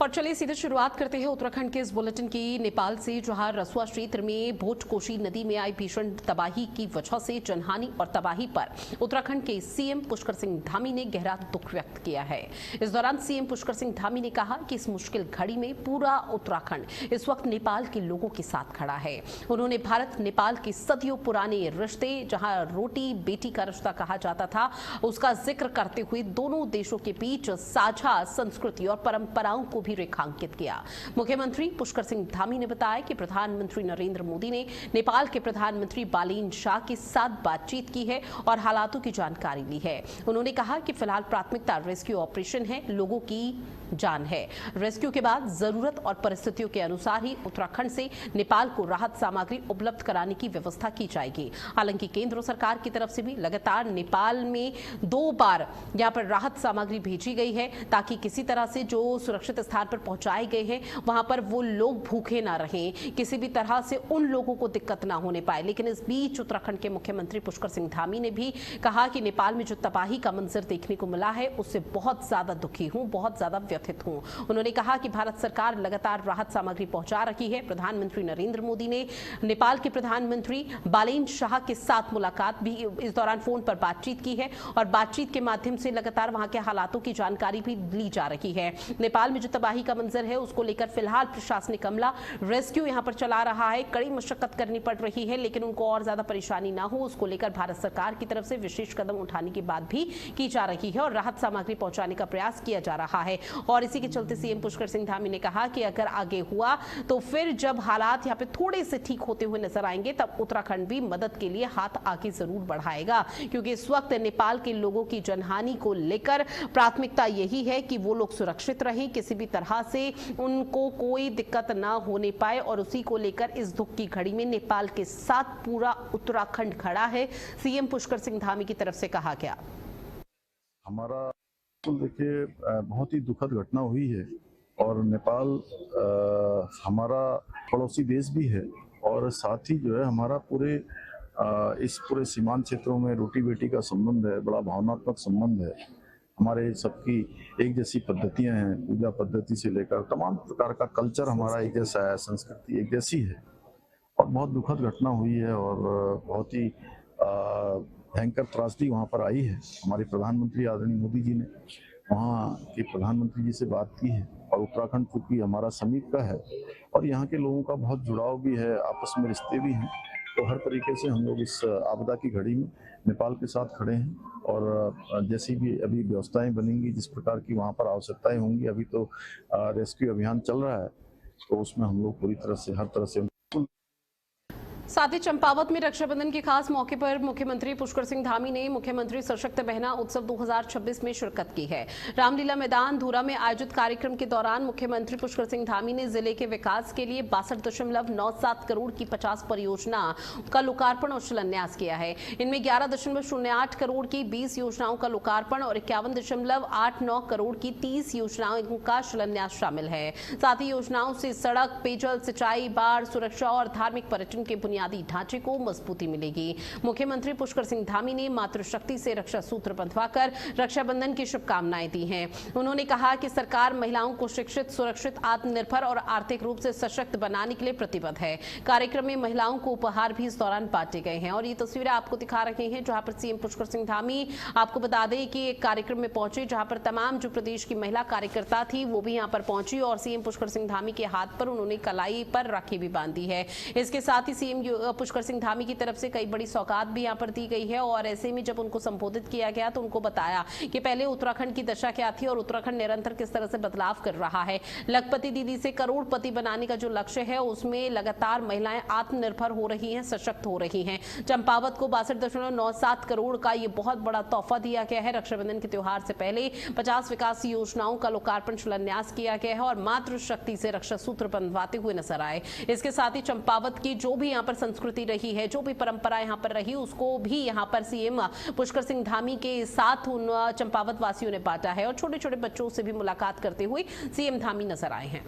और चलिए सीधे शुरुआत करते हैं उत्तराखंड के इस बुलेटिन की नेपाल से, जहां रसुआ क्षेत्र में भोटकोशी नदी में आई भीषण तबाही की वजह से जनहानि और तबाही पर उत्तराखंड के सीएम पुष्कर सिंह धामी ने गहरा दुख व्यक्त किया है। इस दौरान सीएम पुष्कर सिंह धामी ने कहा कि इस मुश्किल घड़ी में पूरा उत्तराखंड इस वक्त नेपाल के लोगों के साथ खड़ा है। उन्होंने भारत नेपाल के सदियों पुराने रिश्ते, जहां रोटी बेटी का रिश्ता कहा जाता था, उसका जिक्र करते हुए दोनों देशों के बीच साझा संस्कृति और परंपराओं को भी रेखांकित किया। मुख्यमंत्री पुष्कर सिंह धामी ने बताया कि प्रधानमंत्री नरेंद्र मोदी ने नेपाल के प्रधानमंत्री बालेन शाह के साथ बातचीत की है और हालातों की जानकारी ली है। उन्होंने कहा कि फिलहाल प्राथमिकता रेस्क्यू ऑपरेशन है, लोगों की जान है। रेस्क्यू के बाद जरूरत और परिस्थितियों के अनुसार ही उत्तराखंड से नेपाल को राहत सामग्री उपलब्ध कराने की व्यवस्था की जाएगी। हालांकि केंद्र सरकार की तरफ से भी लगातार नेपाल में 2 बार यहां पर राहत सामग्री भेजी गई है, ताकि किसी तरह से जो सुरक्षित स्थान पर पहुंचाए गए हैं वहां पर वो लोग भूखे ना रहें, किसी भी तरह से उन लोगों को दिक्कत ना होने पाए। लेकिन इस बीच उत्तराखंड के मुख्यमंत्री पुष्कर सिंह धामी ने भी कहा कि नेपाल में जो तबाही का मंजर देखने को मिला है उससे बहुत ज्यादा दुखी हूं, बहुत ज्यादा व्यथित हूं। उन्होंने कहा कि भारत सरकार लगातार राहत सामग्री पहुंचा रही है। प्रधानमंत्री नरेंद्र मोदी ने नेपाल के प्रधानमंत्री बालेन शाह के साथ मुलाकात भी इस दौरान फोन पर बातचीत की है और बातचीत के माध्यम से लगातार वहां के हालातों की जानकारी भी ली जा रही है। नेपाल में जो तबाही का मंजर है उसको लेकर फिलहाल प्रशासनिक अमला रेस्क्यू यहां पर चला रहा है। कड़ी मशक्कत करनी पड़ रही है, लेकिन उनको और ज्यादा परेशानी ना हो उसको लेकर भारत सरकार की तरफ से विशेष कदम उठाने की बात भी की जा रही है और राहत सामग्री पहुंचाने का प्रयास किया जा रहा है। और इसी के चलते सीएम पुष्कर सिंह धामी ने कहा कि अगर आगे हुआ तो फिर जब हालात यहाँ पे थोड़े से ठीक होते हुए नजर आएंगे तब उत्तराखंड भी मदद के लिए हाथ आगे जरूर बढ़ाएगा, क्योंकि इस वक्त नेपाल के लोगों की जनहानि को लेकर प्राथमिकता यही है कि वो लोग सुरक्षित रहें, किसी भी तरह से उनको कोई दिक्कत ना होने पाए। और उसी को लेकर इस दुख की घड़ी में नेपाल के साथ पूरा उत्तराखंड खड़ा है, सीएम पुष्कर सिंह धामी की तरफ से कहा गया। हमारा तो देखिए बहुत ही दुखद घटना हुई है और नेपाल हमारा पड़ोसी देश भी है और साथ ही जो है हमारा पूरे इस पूरे सीमांत क्षेत्रों में रोटी बेटी का संबंध है, बड़ा भावनात्मक संबंध है। हमारे सबकी एक जैसी पद्धतियां हैं, पूजा पद्धति से लेकर तमाम प्रकार का कल्चर हमारा एक जैसा है, संस्कृति एक जैसी है और बहुत दुखद घटना हुई है और बहुत ही भयंकर त्रासदी वहाँ पर आई है। हमारे प्रधानमंत्री आदरणीय मोदी जी ने वहाँ के प्रधानमंत्री जी से बात की है और उत्तराखंड चूंकि हमारा समीप का है और यहाँ के लोगों का बहुत जुड़ाव भी है, आपस में रिश्ते भी हैं, तो हर तरीके से हम लोग इस आपदा की घड़ी में नेपाल के साथ खड़े हैं और जैसी भी अभी व्यवस्थाएं बनेंगी, जिस प्रकार की वहाँ पर आवश्यकताएं होंगी, अभी तो रेस्क्यू अभियान चल रहा है तो उसमें हम लोग पूरी तरह से हर तरह से। साथ ही चंपावत में रक्षाबंधन के खास मौके पर मुख्यमंत्री पुष्कर सिंह धामी ने मुख्यमंत्री सशक्त बहना उत्सव 2026 में शिरकत की है। रामलीला मैदान धूरा में आयोजित कार्यक्रम के दौरान मुख्यमंत्री पुष्कर सिंह धामी ने जिले के विकास के लिए 62.97 करोड़ की 50 परियोजना का लोकार्पण और शिलान्यास किया है। इनमें 11.08 करोड़ की 20 योजनाओं का लोकार्पण और 51.89 करोड़ की 30 योजनाओं का शिलान्यास शामिल है। साथ ही योजनाओं से सड़क, पेयजल, सिंचाई, बाढ़, सुरक्षा और धार्मिक पर्यटन के बुनियादी ढांचे को मजबूती मिलेगी। मुख्यमंत्री पुष्कर सिंह धामी ने मातृशक्ति से रक्षा सूत्र बंधवाकर रक्षाबंधन की शुभकामनाएं दी हैं। उन्होंने कहा कि सरकार महिलाओं को शिक्षित, सुरक्षित, आत्मनिर्भर और आर्थिक रूप से सशक्त बनाने के लिए प्रतिबद्ध है। कार्यक्रम में महिलाओं को उपहार भी इस दौरान बांटे गए हैं और ये तस्वीरें आपको दिखा रहे हैं जहां पर सीएम पुष्कर सिंह धामी, आपको बता दें कि एक कार्यक्रम में पहुंचे जहां पर तमाम जो प्रदेश की महिला कार्यकर्ता थी वो भी यहां पर पहुंची और सीएम पुष्कर सिंह धामी के हाथ पर उन्होंने कलाई पर राखी भी बांधी है। इसके साथ ही सीएम पुष्कर सिंह धामी की तरफ से कई बड़ी सौगात भी यहां पर दी गई है और ऐसे में जब उनको संबोधित किया गया तो उनको बताया कि पहले उत्तराखंड की दशा क्या थी और उत्तराखंड निरंतर किस तरह से बदलाव कर रहा है। लखपति दीदी से करोड़पति बनाने का जो लक्ष्य है उसमें लगातार महिलाएं आत्मनिर्भर हो रही हैं, सशक्त हो रही हैं। चंपावत को 62.97 करोड़ का ये बहुत बड़ा तोहफा दिया गया है। रक्षाबंधन के त्योहार से पहले 50 विकास योजनाओं का लोकार्पण शिलान्यास किया गया है और मातृशक्ति से रक्षा सूत्र बंधवाते हुए नजर आए। इसके साथ ही चंपावत की जो भी यहाँ पर संस्कृति रही है, जो भी परंपरा यहाँ पर रही, उसको भी यहाँ पर सीएम पुष्कर सिंह धामी के साथ उन चंपावत वासियों ने बांटा है और छोटे छोटे बच्चों से भी मुलाकात करते हुए सीएम धामी नजर आए हैं।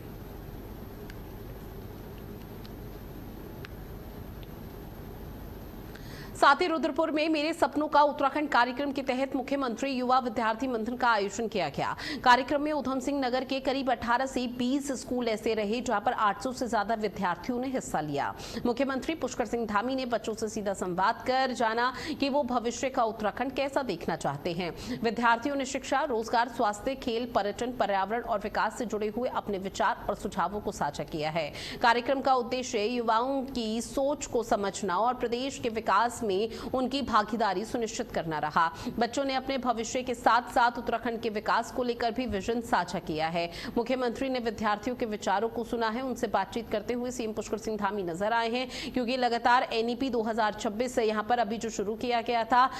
साथ ही रुद्रपुर में मेरे सपनों का उत्तराखंड कार्यक्रम के तहत मुख्यमंत्री युवा विद्यार्थी मंथन का आयोजन किया गया। कार्यक्रम में उधम सिंह नगर के करीब 18 से 20 स्कूल ऐसे रहे जहां पर 800 से ज्यादा विद्यार्थियों ने हिस्सा लिया। मुख्यमंत्री पुष्कर सिंह धामी ने बच्चों से सीधा संवाद कर जाना कि वो भविष्य का उत्तराखंड कैसा देखना चाहते हैं। विद्यार्थियों ने शिक्षा, रोजगार, स्वास्थ्य, खेल, पर्यटन, पर्यावरण और विकास से जुड़े हुए अपने विचार और सुझावों को साझा किया है। कार्यक्रम का उद्देश्य युवाओं की सोच को समझना और प्रदेश के विकास में उनकी भागीदारी सुनिश्चित करना रहा। बच्चों ने अपने भविष्य के साथ साथ उत्तराखंड के विकास को लेकर भी विजन साझा किया है। मुख्यमंत्री ने विद्यार्थियों के विचारों को सुना है। उनसे बातचीत करते हुए सीएम पुष्कर सिंह धामी नजर आए हैं, क्योंकि लगातार एनईपी 2026 से यहाँ पर अभी जो शुरू किया गया था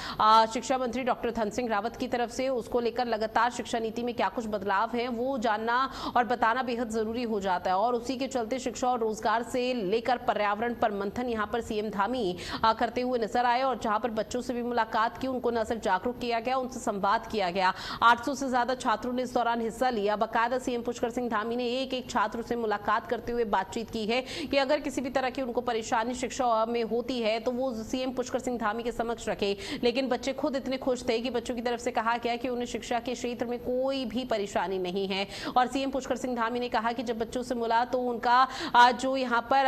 शिक्षा मंत्री डॉक्टर धन सिंह रावत की तरफ से, उसको लेकर लगातार शिक्षा नीति में क्या कुछ बदलाव है वो जानना और बताना बेहद जरूरी हो जाता है। और उसी के चलते शिक्षा और रोजगार से लेकर पर्यावरण पर मंथन यहाँ पर सीएम धामी करते हुए नजर आए और जहां पर बच्चों से भी मुलाकात की, उनको न सिर्फ जागरूक किया गया, उनसे संवाद किया गया। 800 से ज्यादा छात्रों ने इस दौरान हिस्सा लिया। बाकायदा सीएम पुष्कर सिंह धामी ने एक एक छात्र से मुलाकात करते हुए बातचीत की है कि अगर किसी भी तरह की उनको परेशानी शिक्षा में होती है तो वो सीएम पुष्कर सिंह धामी के समक्ष रखे। लेकिन बच्चे खुद इतने खुश थे कि बच्चों की तरफ से कहा गया कि उन्हें शिक्षा के क्षेत्र में कोई भी परेशानी नहीं है। और सीएम पुष्कर सिंह धामी ने कहा कि जब बच्चों से मिला तो उनका जो यहाँ पर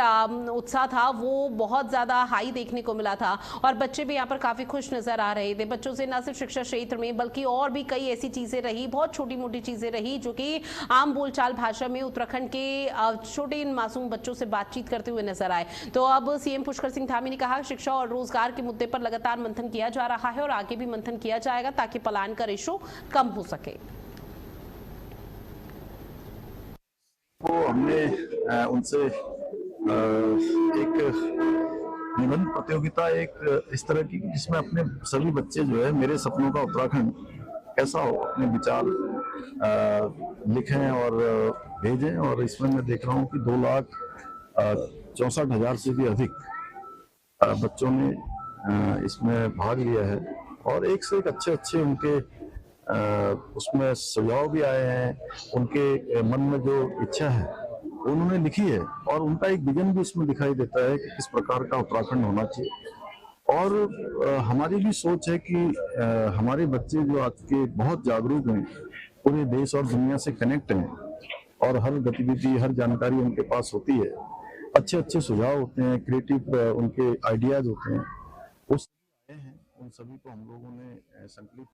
उत्साह था वो बहुत ज्यादा हाई देखने को मिला था और बच्चे भी यहाँ पर काफी खुश नजर आ रहे थे। बच्चों से न सिर्फ शिक्षा क्षेत्र में बल्कि और भी कई ऐसी चीजें रही, बहुत छोटी मोटी चीजें रही जो कि आम बोलचाल भाषा में उत्तराखंड के छोटे मासूम बच्चों से बातचीत करते हुए नजर आए। तो अब सीएम पुष्कर सिंह धामी ने कहा शिक्षा और रोजगार के मुद्दे पर लगातार मंथन किया जा रहा है और आगे भी मंथन किया जाएगा ताकि पलायन का रेशो कम हो सके। वो हमने उनसे एक निबंध प्रतियोगिता एक इस तरह की जिसमें अपने सभी बच्चे जो है मेरे सपनों का उत्तराखंड कैसा हो अपने विचार लिखें और भेजें। और इसमें मैं देख रहा हूँ कि 2,64,000 से भी अधिक बच्चों ने इसमें भाग लिया है और एक से एक अच्छे उनके उसमें सुझाव भी आए हैं। उनके मन में जो इच्छा है उन्होंने लिखी है और उनका एक विजन भी इसमें दिखाई देता है कि किस प्रकार का उत्तराखंड होना चाहिए। और हमारी भी सोच है कि हमारे बच्चे जो आज के बहुत जागरूक हैं, पूरे देश और दुनिया से कनेक्ट हैं और हर गतिविधि हर जानकारी उनके पास होती है, अच्छे सुझाव होते हैं, क्रिएटिव उनके आइडियाज होते हैं, उस उन सभी को हम लोगों ने संकलित।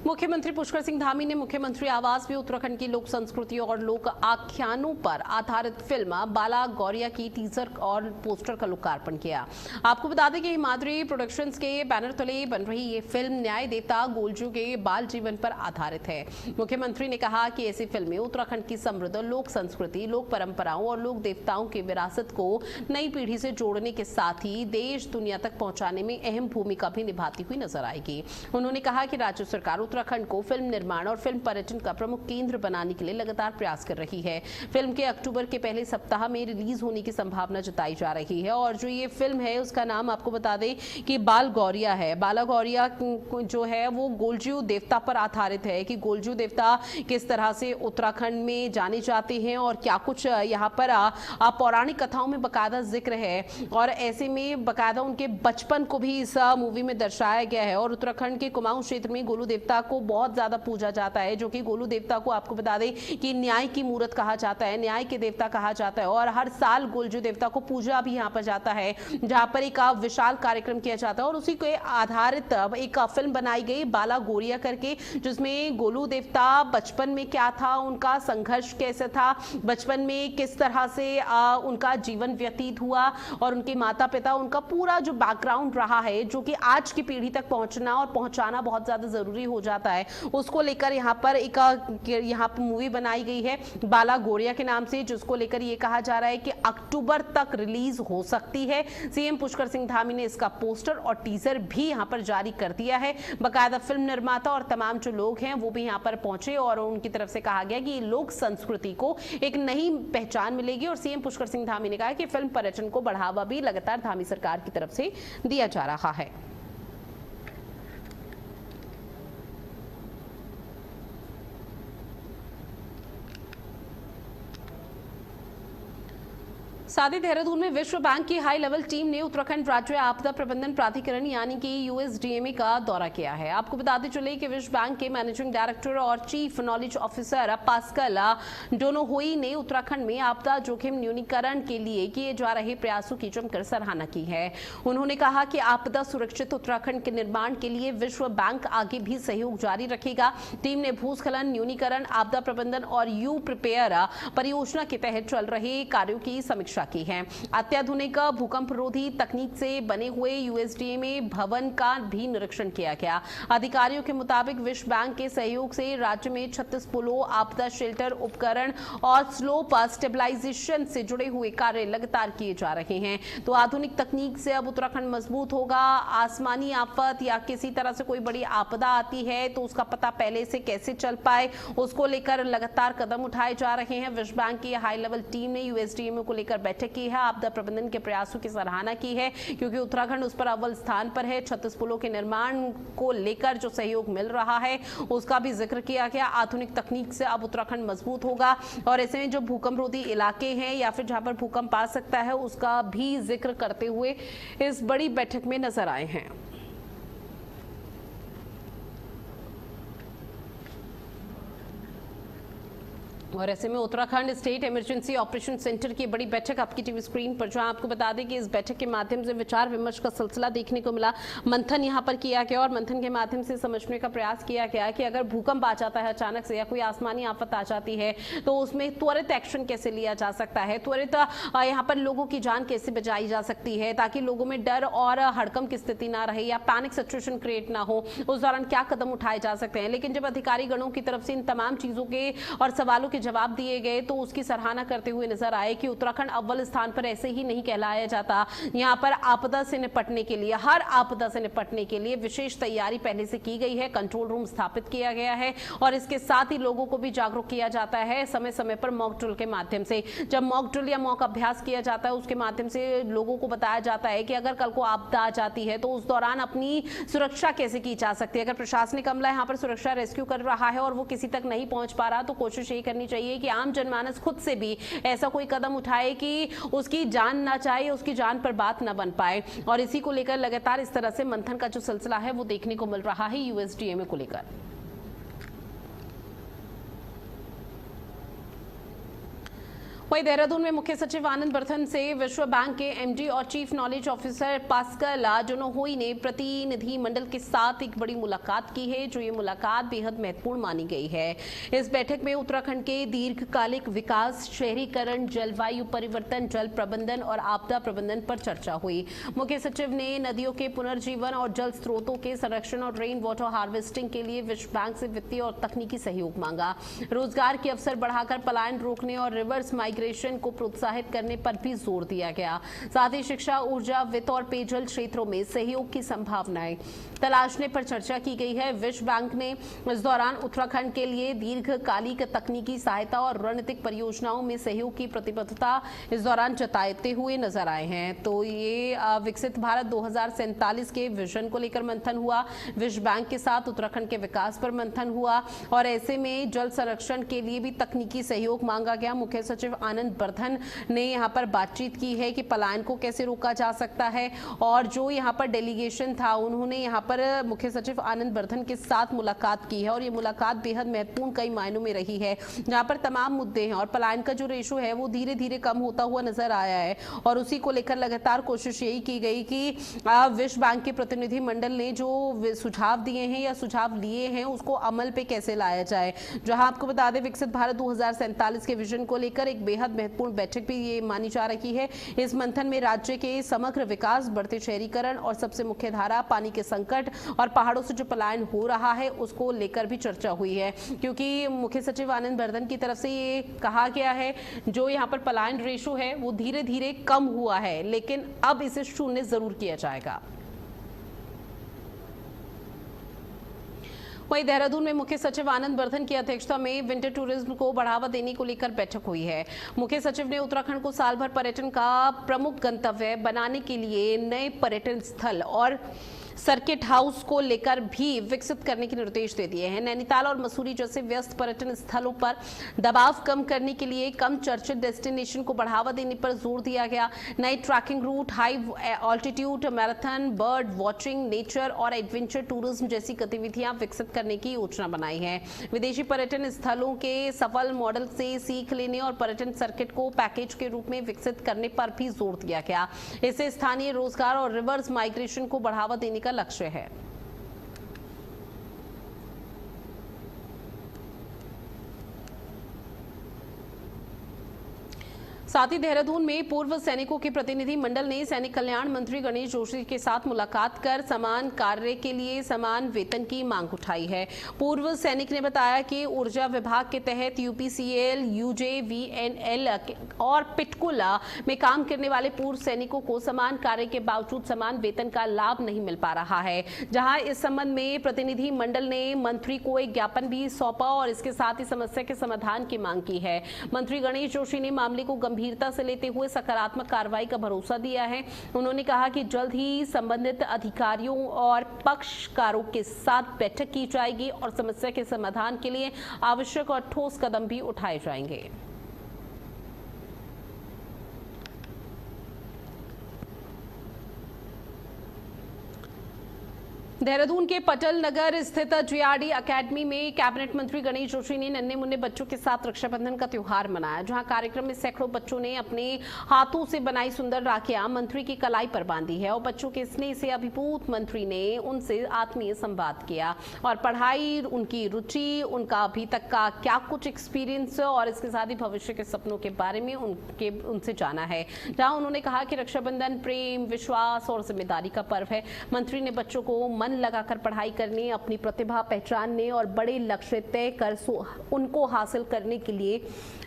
मुख्यमंत्री पुष्कर सिंह धामी ने मुख्यमंत्री आवास में उत्तराखंड की लोक संस्कृति और लोक आख्यानों पर आधारित फिल्म बाला गौरिया की टीजर और पोस्टर का लोकार्पण किया। आपको बता दें कि हिमाद्री प्रोडक्शंस के बैनर तले बन रही ये फिल्म न्याय देवता गोलजू के बाल जीवन पर आधारित है। मुख्यमंत्री ने कहा कि ऐसी फिल्में उत्तराखंड की समृद्ध लोक संस्कृति, लोक परंपराओं और लोक देवताओं की विरासत को नई पीढ़ी से जोड़ने के साथ ही देश दुनिया तक पहुंचाने में अहम भूमिका भी निभाती हुई नजर आएगी। उन्होंने कहा कि राज्य सरकार उत्तराखंड को फिल्म निर्माण और फिल्म पर्यटन का प्रमुख केंद्र बनाने के लिए लगातार प्रयास कर रही है। फिल्म के अक्टूबर के पहले सप्ताह में रिलीज होने की संभावना जताई जा रही है और जो ये फिल्म है उसका नाम आपको बता दें कि बाल गौरिया है। बाला गौरिया जो है वो गोलजू देवता पर आधारित है कि गोलजू देवता किस तरह से उत्तराखंड में जाने जाते हैं और क्या कुछ यहाँ पर पौराणिक कथाओं में बकायदा जिक्र है और ऐसे में बकायदा उनके बचपन को भी इस मूवी में दर्शाया गया है। और उत्तराखंड के कुमाऊं क्षेत्र में गोलू देवता को बहुत ज्यादा पूजा जाता है, जो कि गोलू देवता को आपको बता दें कि न्याय की मूरत कहा जाता है, न्याय के देवता कहा जाता है और हर साल गोलजू देवता को पूजा भी यहाँ पर जाता है, जहां पर एक विशाल कार्यक्रम किया जाता है और उसी के आधारित एक फिल्म बनाई गई बाला गौरिया करके, जिसमें गोलू देवता बचपन में क्या था, उनका संघर्ष कैसे था, बचपन में किस तरह से उनका जीवन व्यतीत हुआ और उनके माता पिता, उनका पूरा जो बैकग्राउंड रहा है जो कि आज की पीढ़ी तक पहुंचना और पहुंचाना बहुत ज्यादा जरूरी हो जाता है, उसको लेकर यहाँ पर एक मूवी बनाई गई है बाला गौरिया के नाम से, जिसको लेकर ये कहा जा रहा है कि अक्टूबर तक रिलीज हो सकती है। सीएम पुष्कर सिंह धामी ने इसका पोस्टर और टीजर भी यहाँ पर जारी कर दिया है। बकायदा फिल्म निर्माता और तमाम जो लोग हैं वो भी यहाँ पर पहुंचे और उनकी तरफ से कहा गया कि लोक संस्कृति को एक नई पहचान मिलेगी और सीएम पुष्कर सिंह धामी ने कहा कि फिल्म पर्यटन को बढ़ावा भी लगातार धामी सरकार की तरफ से दिया जा रहा है। साथ ही देहरादून में विश्व बैंक की हाई लेवल टीम ने उत्तराखंड राज्य आपदा प्रबंधन प्राधिकरण यानी कि यूएसडीएमए का दौरा किया है। आपको बताते चले कि विश्व बैंक के मैनेजिंग डायरेक्टर और चीफ नॉलेज ऑफिसर पास्कल डोनोहोई ने उत्तराखंड में आपदा जोखिम न्यूनीकरण के लिए किए जा रहे प्रयासों की जमकर सराहना की है। उन्होंने कहा कि आपदा सुरक्षित उत्तराखंड के निर्माण के लिए विश्व बैंक आगे भी सहयोग जारी रखेगा। टीम ने भूस्खलन न्यूनीकरण, आपदा प्रबंधन और यू प्रिपेयर परियोजना के तहत चल रहे कार्यों की समीक्षा की है। अत्याधुनिक भूकंप रोधी तकनीक से बने हुए यूएसडीएमए भवन का भी निरीक्षण किया गया। अधिकारियों के मुताबिक विश्व बैंक के सहयोग से राज्य में 36 पुलों, आपदा शेल्टर उपकरण और स्लोप स्टेबलाइजेशन से जुड़े हुए कार्य लगातार किए जा रहे हैं। तो आधुनिक तकनीक से अब उत्तराखंड मजबूत होगा। आसमानी आफत या किसी तरह से कोई बड़ी आपदा आती है तो उसका पता पहले से कैसे चल पाए, उसको लेकर लगातार कदम उठाए जा रहे हैं। विश्व बैंक की हाई लेवल टीम ने यूएसडीएमए को लेकर बैठक की है। आपदा प्रबंधन के प्रयासों की सराहना की है क्योंकि उत्तराखंड उस पर अव्वल स्थान पर है। 36 पुलों के निर्माण को लेकर जो सहयोग मिल रहा है उसका भी जिक्र किया गया। आधुनिक तकनीक से अब उत्तराखंड मजबूत होगा और ऐसे में जो भूकंप रोधी इलाके हैं या फिर जहां पर भूकंप आ सकता है उसका भी जिक्र करते हुए इस बड़ी बैठक में नजर आए हैं। और ऐसे में Uttarakhand state emergency operation centre की बड़ी बैठक आपकी टीवी स्क्रीन पर, जहां आपको बता दें कि इस बैठक के माध्यम से विचार विमर्श का सिलसिला देखने को मिला। मंथन यहां पर किया गया और मंथन के माध्यम से समझने का प्रयास किया गया कि अगर भूकंप आ जाता है अचानक से या कोई आसमानी आफत आ जाती है तो उसमें त्वरित एक्शन कैसे लिया जा सकता है, त्वरित यहाँ पर लोगों की जान कैसे बचाई जा सकती है ताकि लोगों में डर और हड़कंप की स्थिति ना रहे या पैनिक सिचुएशन क्रिएट ना हो। उस दौरान क्या कदम उठाए जा सकते हैं। लेकिन जब अधिकारी गणों की तरफ से इन तमाम चीजों के और सवालों के जवाब दिए गए तो उसकी सराहना करते हुए नजर आए कि उत्तराखंड अव्वल स्थान पर ऐसे ही नहीं कहलाया जाता। यहां पर आपदा से निपटने के लिए, हर आपदा से निपटने के लिए विशेष तैयारी पहले से की गई है। कंट्रोल रूम स्थापित किया गया है और इसके साथ ही लोगों को भी जागरूक किया जाता है समय समय पर मॉक ड्रिल के माध्यम से। जब मॉक ड्रिल या मॉक अभ्यास किया जाता है उसके माध्यम से लोगों को बताया जाता है कि अगर कल को आपदा आ जाती है तो उस दौरान अपनी सुरक्षा कैसे की जा सकती है। अगर प्रशासनिक अमला यहां पर सुरक्षा रेस्क्यू कर रहा है और वो किसी तक नहीं पहुंच पा रहा तो कोशिश यही करनी चाहिए कि आम जनमानस खुद से भी ऐसा कोई कदम उठाए कि उसकी जान ना चाहे, उसकी जान पर बात ना बन पाए। और इसी को लेकर लगातार इस तरह से मंथन का जो सिलसिला है वो देखने को मिल रहा है यूएसडीएमए को लेकर। वहीं देहरादून में मुख्य सचिव आनंद बर्धन से विश्व बैंक के एमडी और चीफ नॉलेज ऑफिसर पास्कल डोनोहोई ने प्रतिनिधि मंडल के साथ एक बड़ी मुलाकात की है, जो ये मुलाकात बेहद महत्वपूर्ण मानी गई है। इस बैठक में उत्तराखंड के दीर्घकालिक विकास, शहरीकरण, जलवायु परिवर्तन, जल प्रबंधन और आपदा प्रबंधन पर चर्चा हुई। मुख्य सचिव ने नदियों के पुनर्जीवन और जल स्रोतों के संरक्षण और रेन वाटर हार्वेस्टिंग के लिए विश्व बैंक से वित्तीय और तकनीकी सहयोग मांगा। रोजगार के अवसर बढ़ाकर पलायन रोकने और रिवर्स माइग्रेशन को प्रोत्साहित करने पर भी जोर दिया गया। साथ ही शिक्षा, ऊर्जा, वित्त और पेयजल क्षेत्रों में सहयोग की संभावनाएं तलाशने पर चर्चा की गई है। विश्व बैंक ने इस दौरान उत्तराखंड के लिए दीर्घकालिक तकनीकी सहायता और रणनीतिक परियोजनाओं में सहयोग की प्रतिबद्धता इस दौरान जताते हुए नजर आए हैं। तो ये विकसित भारत 2047 के विजन को लेकर मंथन हुआ। विश्व बैंक के साथ उत्तराखंड के विकास पर मंथन हुआ और ऐसे में जल संरक्षण के लिए भी तकनीकी सहयोग मांगा गया। मुख्य सचिव आनंद बर्धन ने यहाँ पर बातचीत की है कि पलायन को कैसे रोका जा सकता है और जो यहाँ पर डेलीगेशन था उन्होंने यहाँ पर मुख्य सचिव आनंद बर्धन के साथ मुलाकात की है और ये मुलाकात बेहद महत्वपूर्ण कई मायनों में रही है, जहाँ पर तमाम मुद्दे हैं और पलायन का जो रेशो है वो धीरे धीरे कम होता हुआ नजर आया है और उसी को लेकर लगातार कोशिश यही की गई कि विश्व बैंक के प्रतिनिधि मंडल ने जो सुझाव दिए हैं या सुझाव लिए हैं उसको अमल पे कैसे लाया जाए। जहां आपको बता दें विकसित भारत 2047 के विजन को लेकर एक बेहद महत्वपूर्ण बैठक भी ये मानी जा रही है। इस मंथन में राज्य के समग्र विकास, बढ़ते शहरीकरण और सबसे मुख्य धारा पानी के संकट और पहाड़ों से जो पलायन हो रहा है उसको लेकर भी चर्चा हुई है, क्योंकि मुख्य सचिव आनंद बर्धन की तरफ से ये कहा गया है जो यहाँ पर पलायन रेशो है वो धीरे धीरे कम हुआ है लेकिन अब इसे शून्य जरूर किया जाएगा। वहीं देहरादून में मुख्य सचिव आनंद बर्धन की अध्यक्षता में विंटर टूरिज्म को बढ़ावा देने को लेकर बैठक हुई है। मुख्य सचिव ने उत्तराखंड को साल भर पर्यटन का प्रमुख गंतव्य बनाने के लिए नए पर्यटन स्थल और सर्किट हाउस को लेकर भी विकसित करने के निर्देश दे दिए हैं। नैनीताल और मसूरी जैसे व्यस्त पर्यटन स्थलों पर दबाव कम करने के लिए कम चर्चित डेस्टिनेशन को बढ़ावा देने पर जोर दिया गया। नए trekking route, high altitude marathon, bird watching, nature और एडवेंचर टूरिज्म जैसी गतिविधियां विकसित करने की योजना बनाई है। विदेशी पर्यटन स्थलों के सफल मॉडल से सीख लेने और पर्यटन सर्किट को पैकेज के रूप में विकसित करने पर भी जोर दिया गया। इससे स्थानीय रोजगार और रिवर्स माइग्रेशन को बढ़ावा देने का लक्ष्य है। साथ ही देहरादून में पूर्व सैनिकों के प्रतिनिधि मंडल ने सैनिक कल्याण मंत्री गणेश जोशी के साथ मुलाकात कर समान कार्य के लिए समान वेतन की मांग उठाई है। पूर्व सैनिक ने बताया कि ऊर्जा विभाग के तहत यूपीसीएल, यूजेवीएनएल और पिटकुला में काम करने वाले पूर्व सैनिकों को समान कार्य के बावजूद समान वेतन का लाभ नहीं मिल पा रहा है। जहां इस संबंध में प्रतिनिधि मंडल ने मंत्री को एक ज्ञापन भी सौंपा और इसके साथ ही समस्या के समाधान की मांग की है। मंत्री गणेश जोशी ने मामले को गंभीरता से लेते हुए सकारात्मक कार्रवाई का भरोसा दिया है। उन्होंने कहा कि जल्द ही संबंधित अधिकारियों और पक्षकारों के साथ बैठक की जाएगी और समस्या के समाधान के लिए आवश्यक और ठोस कदम भी उठाए जाएंगे। देहरादून के पटल नगर स्थित जीआरडी एकेडमी में कैबिनेट मंत्री गणेश जोशी ने नन्हे मुन्ने बच्चों के साथ रक्षाबंधन का त्योहार मनाया। जहां कार्यक्रम में सैकड़ों बच्चों ने अपने हाथों से बनाई सुंदर राखियां मंत्री की कलाई पर बांधी है और बच्चों के स्नेह से अभिभूत मंत्री ने उनसे आत्मीय संवाद किया और पढ़ाई, उनकी रुचि, उनका अभी तक का क्या कुछ एक्सपीरियंस और इसके साथ ही भविष्य के सपनों के बारे में उनसे जाना है। जहां उन्होंने कहा कि रक्षाबंधन प्रेम, विश्वास और जिम्मेदारी का पर्व है। मंत्री ने बच्चों को मन लगाकर पढ़ाई करने, अपनी प्रतिभा पहचानने और बड़े लक्ष्य तय कर उनको हासिल करने के लिए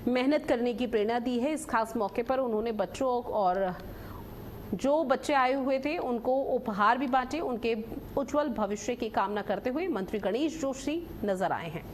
मेहनत करने की प्रेरणा दी है। इस खास मौके पर उन्होंने बच्चों और जो बच्चे आए हुए थे उनको उपहार भी बांटे। उनके उज्जवल भविष्य की कामना करते हुए मंत्री गणेश जोशी नजर आए हैं।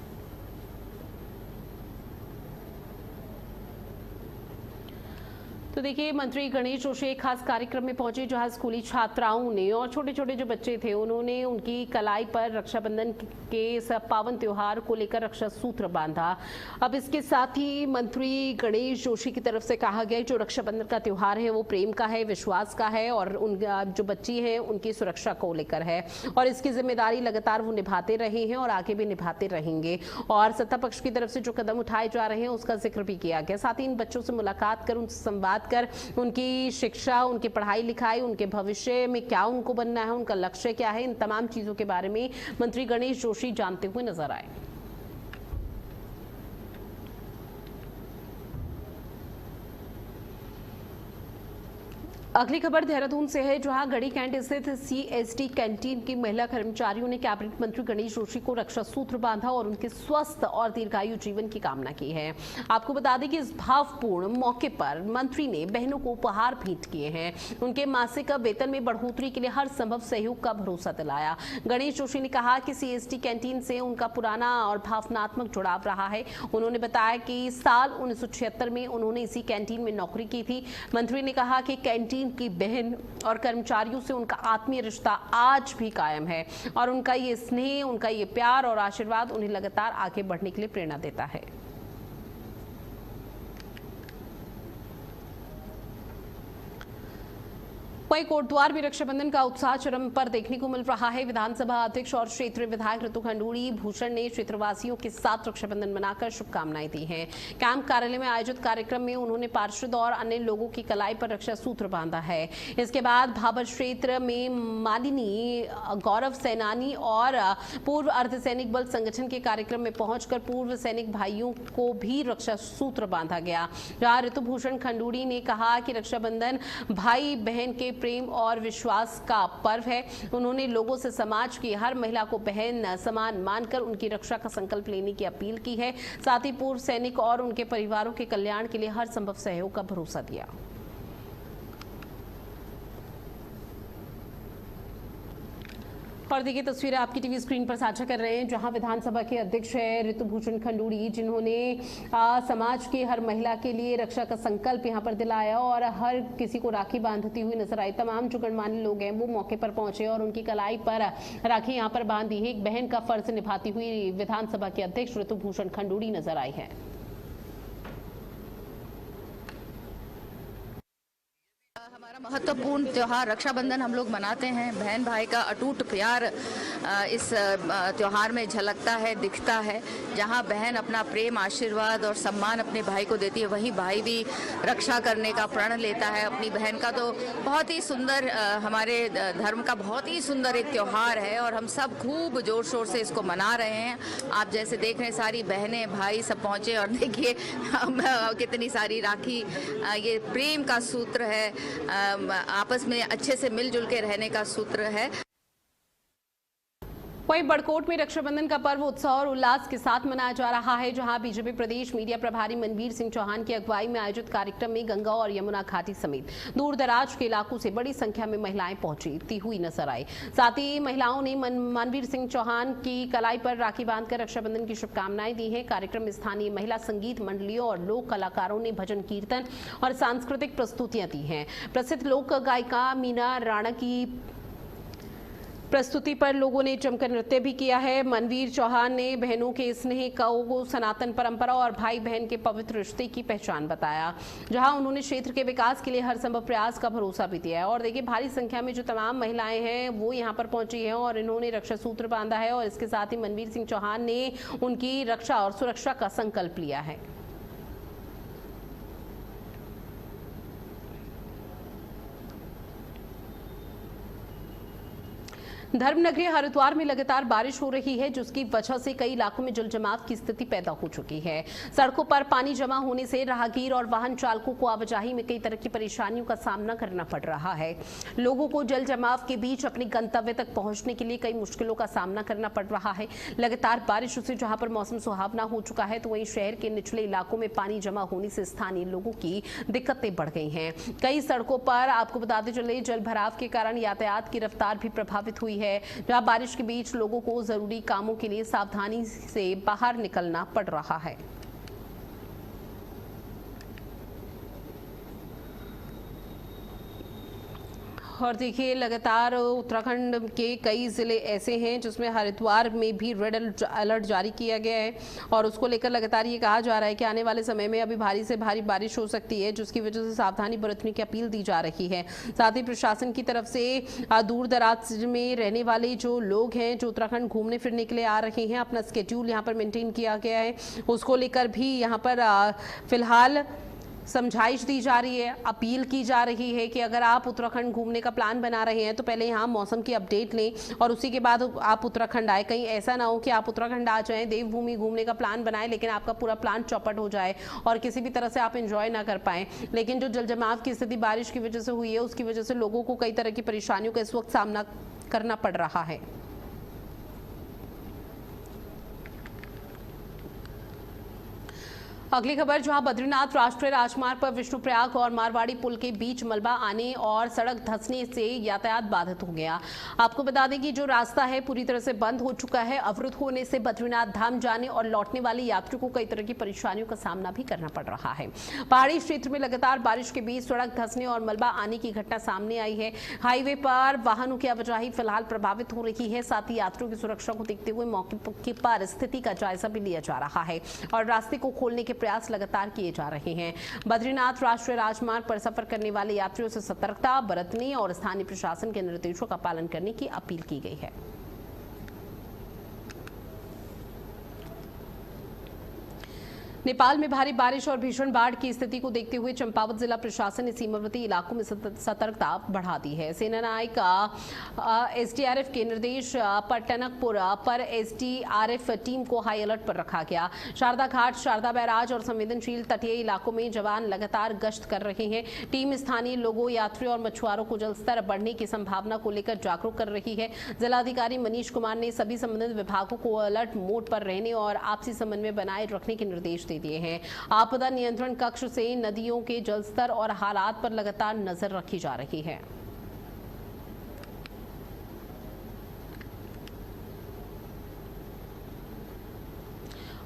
तो देखिए, मंत्री गणेश जोशी एक खास कार्यक्रम में पहुंचे जहां स्कूली छात्राओं ने और छोटे छोटे जो बच्चे थे उन्होंने उनकी कलाई पर रक्षाबंधन के इस पावन त्योहार को लेकर रक्षा सूत्र बांधा। अब इसके साथ ही मंत्री गणेश जोशी की तरफ से कहा गया जो रक्षाबंधन का त्योहार है वो प्रेम का है, विश्वास का है और उन जो बच्ची है उनकी सुरक्षा को लेकर है और इसकी जिम्मेदारी लगातार वो निभाते रहे हैं और आगे भी निभाते रहेंगे। और सत्ता पक्ष की तरफ से जो कदम उठाए जा रहे हैं उसका जिक्र भी किया गया। साथ ही इन बच्चों से मुलाकात कर उनसे संवाद कर उनकी शिक्षा, उनकी पढ़ाई लिखाई, उनके भविष्य में क्या उनको बनना है, उनका लक्ष्य क्या है, इन तमाम चीजों के बारे में मंत्री गणेश जोशी जानते हुए नजर आए। अगली खबर देहरादून से है जहां गढ़ी कैंट स्थित सीएसटी कैंटीन की महिला कर्मचारियों ने कैबिनेट मंत्री गणेश जोशी को रक्षा सूत्र बांधा और उनके स्वस्थ और दीर्घायु जीवन की कामना की है। आपको बता दें कि इस भावपूर्ण मौके पर मंत्री ने बहनों को उपहार भेंट किए हैं। उनके मासिक वेतन में बढ़ोतरी के लिए हर संभव सहयोग का भरोसा दिलाया। गणेश जोशी ने कहा कि सीएसटी कैंटीन से उनका पुराना और भावनात्मक जुड़ाव रहा है। उन्होंने बताया कि साल 1976 में उन्होंने इसी कैंटीन में नौकरी की थी। मंत्री ने कहा कि कैंटीन की बहन और कर्मचारियों से उनका आत्मीय रिश्ता आज भी कायम है और उनका ये स्नेह, उनका ये प्यार और आशीर्वाद उन्हें लगातार आगे बढ़ने के लिए प्रेरणा देता है। वहीं कोटद्वार में रक्षाबंधन का उत्साह चरम पर देखने को मिल रहा है। विधानसभा अध्यक्ष और क्षेत्रीय विधायक ऋतु खंडूड़ी भूषण ने क्षेत्रवासियों के साथ रक्षाबंधन मनाकर शुभकामनाएं दी हैं। कैंप कार्यालय में आयोजित कार्यक्रम में उन्होंने पार्षद और अन्य लोगों की कलाई पर रक्षा सूत्र बांधा है। इसके बाद भाबर क्षेत्र में मालिनी, गौरव सेनानी और पूर्व अर्धसैनिक बल संगठन के कार्यक्रम में पहुंचकर पूर्व सैनिक भाइयों को भी रक्षा सूत्र बांधा गया। जहां ऋतु भूषण खंडूड़ी ने कहा कि रक्षाबंधन भाई बहन के प्रेम और विश्वास का पर्व है। उन्होंने लोगों से समाज की हर महिला को बहन समान मानकर उनकी रक्षा का संकल्प लेने की अपील की है। साथ ही पूर्व सैनिक और उनके परिवारों के कल्याण के लिए हर संभव सहयोग का भरोसा दिया। और देखिए तस्वीरें आपकी टीवी स्क्रीन पर साझा कर रहे हैं, जहां विधानसभा के अध्यक्ष है ऋतुभूषण खंडूड़ी, जिन्होंने समाज की हर महिला के लिए रक्षा का संकल्प यहां पर दिलाया और हर किसी को राखी बांधती हुई नजर आई। तमाम जो गणमान्य लोग हैं वो मौके पर पहुंचे और उनकी कलाई पर राखी यहां पर बांधी है। एक बहन का फर्ज निभाती हुई विधानसभा के अध्यक्ष ऋतुभूषण खंडूड़ी नजर आई है। महत्वपूर्ण त्योहार रक्षाबंधन हम लोग मनाते हैं। बहन भाई का अटूट प्यार इस त्योहार में झलकता है, दिखता है। जहां बहन अपना प्रेम, आशीर्वाद और सम्मान अपने भाई को देती है, वहीं भाई भी रक्षा करने का प्रण लेता है अपनी बहन का। तो बहुत ही सुंदर, हमारे धर्म का बहुत ही सुंदर एक त्योहार है और हम सब खूब जोर शोर से इसको मना रहे हैं। आप जैसे देख रहे हैं, सारी बहनें भाई सब पहुंचे और देखिए कितनी सारी राखी। ये प्रेम का सूत्र है, आपस में अच्छे से मिलजुल के रहने का सूत्र है। वहीं बड़कोट में रक्षाबंधन का पर्व उत्साह और उल्लास के साथ मनाया जा रहा है, जहां बीजेपी प्रदेश मीडिया प्रभारी मनवीर सिंह चौहान की अगुवाई में आयोजित कार्यक्रम में गंगा और यमुना घाटी समेत दूर दराज के इलाकों से बड़ी संख्या में महिलाएं पहुंचती हुई नजर आई। साथ ही महिलाओं ने मनवीर सिंह चौहान की कलाई पर राखी बांधकर रक्षाबंधन की शुभकामनाएं दी हैं। कार्यक्रम में स्थानीय महिला संगीत मंडलियों और लोक कलाकारों ने भजन कीर्तन और सांस्कृतिक प्रस्तुतियां दी हैं। प्रसिद्ध लोक गायिका मीना राणा की प्रस्तुति पर लोगों ने जमकर नृत्य भी किया है। मनवीर चौहान ने बहनों के स्नेह को सनातन परंपरा और भाई बहन के पवित्र रिश्ते की पहचान बताया, जहां उन्होंने क्षेत्र के विकास के लिए हर संभव प्रयास का भरोसा भी दिया है। और देखिए भारी संख्या में जो तमाम महिलाएं हैं वो यहां पर पहुंची हैं और इन्होंने रक्षा सूत्र बांधा है और इसके साथ ही मनवीर सिंह चौहान ने उनकी रक्षा और सुरक्षा का संकल्प लिया है। धर्मनगरी हरिद्वार में लगातार बारिश हो रही है, जिसकी वजह से कई इलाकों में जलजमाव की स्थिति पैदा हो चुकी है। सड़कों पर पानी जमा होने से राहगीर और वाहन चालकों को आवाजाही में कई तरह की परेशानियों का सामना करना पड़ रहा है। लोगों को जलजमाव के बीच अपने गंतव्य तक पहुंचने के लिए कई मुश्किलों का सामना करना पड़ रहा है। लगातार बारिश से जहां पर मौसम सुहावना हो चुका है, तो वहीं शहर के निचले इलाकों में पानी जमा होने से स्थानीय लोगों की दिक्कतें बढ़ गई हैं। कई सड़कों पर आपको बताते चले जल भराव के कारण यातायात की रफ्तार भी प्रभावित हुई है, जहां बारिश के बीच लोगों को जरूरी कामों के लिए सावधानी से बाहर निकलना पड़ रहा है। और देखिए लगातार उत्तराखंड के कई जिले ऐसे हैं जिसमें हरिद्वार में भी रेड अलर्ट जारी किया गया है और उसको लेकर लगातार ये कहा जा रहा है कि आने वाले समय में अभी भारी से भारी बारिश हो सकती है, जिसकी वजह से सावधानी बरतने की अपील दी जा रही है। साथ ही प्रशासन की तरफ से दूर दराज में रहने वाले जो लोग हैं, जो उत्तराखंड घूमने फिरने के लिए आ रहे हैं, अपना स्केड्यूल यहाँ पर मेंटेन किया गया है, उसको लेकर भी यहाँ पर फिलहाल समझाइश दी जा रही है। अपील की जा रही है कि अगर आप उत्तराखंड घूमने का प्लान बना रहे हैं तो पहले यहाँ मौसम की अपडेट लें और उसी के बाद आप उत्तराखंड आए। कहीं ऐसा ना हो कि आप उत्तराखंड आ जाएं, देवभूमि घूमने का प्लान बनाएं, लेकिन आपका पूरा प्लान चौपट हो जाए और किसी भी तरह से आप एंजॉय ना कर पाएं। लेकिन जो जलजमाव की स्थिति बारिश की वजह से हुई है, उसकी वजह से लोगों को कई तरह की परेशानियों का इस वक्त सामना करना पड़ रहा है। अगली खबर, जहां बद्रीनाथ राष्ट्रीय राजमार्ग पर विष्णुप्रयाग और मारवाड़ी पुल के बीच मलबा आने और सड़क धंसने से यातायात बाधित हो गया। आपको बता दें कि जो रास्ता है पूरी तरह से बंद हो चुका है। अवरुद्ध होने से बद्रीनाथ धाम जाने और लौटने वाले यात्रियों को कई तरह की परेशानियों का सामना भी करना पड़ रहा है। पहाड़ी क्षेत्र में लगातार बारिश के बीच सड़क धंसने और मलबा आने की घटना सामने आई है। हाईवे पर वाहनों की आवाजाही फिलहाल प्रभावित हो रही है। साथ ही यात्रियों की सुरक्षा को देखते हुए मौके पर स्थिति का जायजा भी लिया जा रहा है और रास्ते को खोलने के प्रयास लगातार किए जा रहे हैं। बद्रीनाथ राष्ट्रीय राजमार्ग पर सफर करने वाले यात्रियों से सतर्कता बरतने और स्थानीय प्रशासन के निर्देशों का पालन करने की अपील की गई है। नेपाल में भारी बारिश और भीषण बाढ़ की स्थिति को देखते हुए चंपावत जिला प्रशासन ने सीमावर्ती इलाकों में सतर्कता बढ़ा दी है। सेना नायक एसडीआरएफ के निर्देश पर टनकपुर पर एसडीआरएफ टीम को हाई अलर्ट पर रखा गया। शारदा घाट, शारदा बैराज और संवेदनशील तटीय इलाकों में जवान लगातार गश्त कर रहे हैं। टीम स्थानीय लोगों, यात्रियों और मछुआरों को जलस्तर बढ़ने की संभावना को लेकर जागरूक कर रही है। जिलाधिकारी मनीष कुमार ने सभी संबंधित विभागों को अलर्ट मोड पर रहने और आपसी समन्वय बनाए रखने के निर्देश दे दिए हैं। आपदा नियंत्रण कक्ष से नदियों के जलस्तर और हालात पर लगातार नजर रखी जा रही है।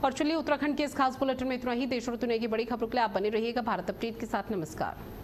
और चलिए उत्तराखंड के इस खास बुलेटिन में इतना ही। देश और दुनिया की बड़ी खबरों के लिए आप बने रहिएगा भारत अपडेट के साथ। नमस्कार।